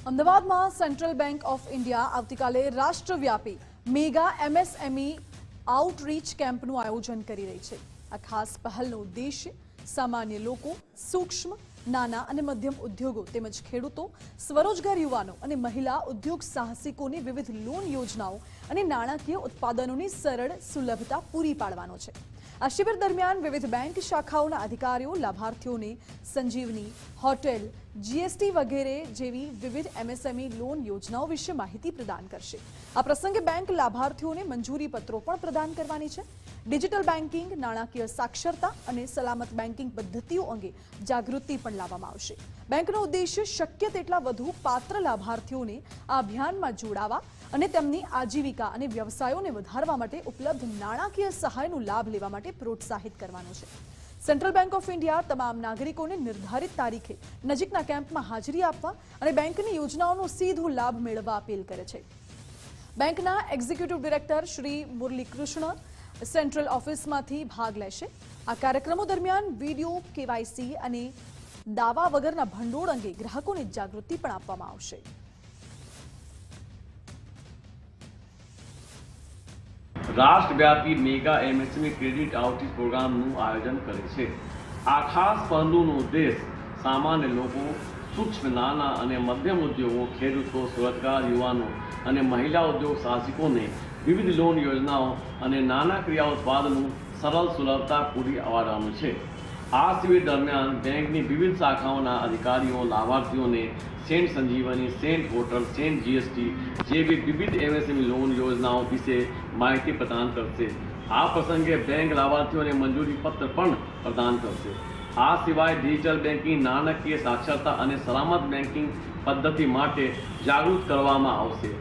અમદાવાદમાં central bank of India આવતીકાલે રાષ્ટ્રવ્યાપી મેગા એમએસએમઈ આઉટરીચ કેમ્પનું આયોજન કરી રહી છે। આ ખાસ પહેલનો ઉદ્દેશ્ય સામાન્ય લોકો, સૂક્ષ્મ, નાના અને મધ્યમ ઉદ્યોગો તેમજ ખેડૂતો, સ્વરોજગાર યુવાનો અને મહિલા ઉદ્યોગ સાહસિકોને વિવિધ લોન યોજનાઓ અને નાણાકીય ઉત્પાદનોની સરળ સુલભતા પૂરી પાડવાનો છે। આ શિબિર દરમિયાન વિવિધ બેંક શાખાઓના અધિકારીઓ લાભાર્થીઓને સંજીવની, હોટેલ, જીએસટી વગેરે જેવી વિવિધ એમએસએમઈ લોન યોજનાઓ વિશે માહિતી પ્રદાન કરશે। આ પ્રસંગે બેંક લાભાર્થીઓને મંજૂરી પત્રો પણ પ્રદાન કરવાની છે। ડિજિટલ બેન્કિંગ, નાણાકીય સાક્ષરતા અને સલામત બેન્કિંગ પદ્ધતિઓ અંગે જાગૃતિ પણ લાવવામાં આવશે। બેંકનો ઉદ્દેશ્ય શક્ય તેટલા વધુ પાત્ર લાભાર્થીઓને આ અભિયાનમાં જોડાવા અને તેમની આજીવિકા અને વ્યવસાયોને વધારવા માટે ઉપલબ્ધ નાણાકીય સહાયનો લાભ લેવા માટે પ્રોત્સાહિત કરવાનો છે। સેન્ટ્રલ બેંક ઓફ ઇન્ડિયા તમામ નાગરિકોને નિર્ધારિત તારીખે નજીકના કેમ્પમાં હાજરી આપવા અને બેંકની યોજનાઓનો સીધો લાભ મેળવવા અપીલ કરે છે। બેંકના executive director Shri Muralikrishna central ઓફિસમાંથી ભાગ લેશે। આ કાર્યક્રમો દરમિયાન વિડીયો, કેવાયસી અને દાવા વગરના ભંડોળ અંગે ગ્રાહકોને જાગૃતિ પણ આપવામાં આવશે। રાષ્ટ્રવ્યાપી મેગા એમએસએમઈ ક્રેડિટ આઉટરીચ પ્રોગ્રામનું આયોજન કરે છે। આ ખાસ પહેલનો ઉદ્દેશ સામાન્ય લોકો, સૂક્ષ્મ, નાના અને મધ્યમ ઉદ્યોગો, ખેડૂતો, સ્વરોજગાર યુવાનો અને મહિલા ઉદ્યોગ સાહસિકોને વિવિધ લોન યોજનાઓ અને નાણાકીય ઉત્પાદનોનું સરળ સુલભતા પૂરી પાડવાનું છે। આ શિબિર દરમિયાન બેંકની વિવિધ શાખાઓના અધિકારીઓ લાભાર્થીઓને સેન્ટ સંજીવની, સેન્ટ હોટલ, સેન્ટ જીએસટી જેવી વિવિધ એમએસએમઈ લોન યોજનાઓ વિશે માહિતી પ્રદાન કરશે। આ પ્રસંગે બેંક લાભાર્થીઓને મંજૂરી પત્ર પણ પ્રદાન કરશે। આ સિવાય ડિજિટલ બેન્કિંગ, નાણાકીય સાક્ષરતા અને સલામત બેન્કિંગ પદ્ધતિ માટે જાગૃત કરવામાં આવશે।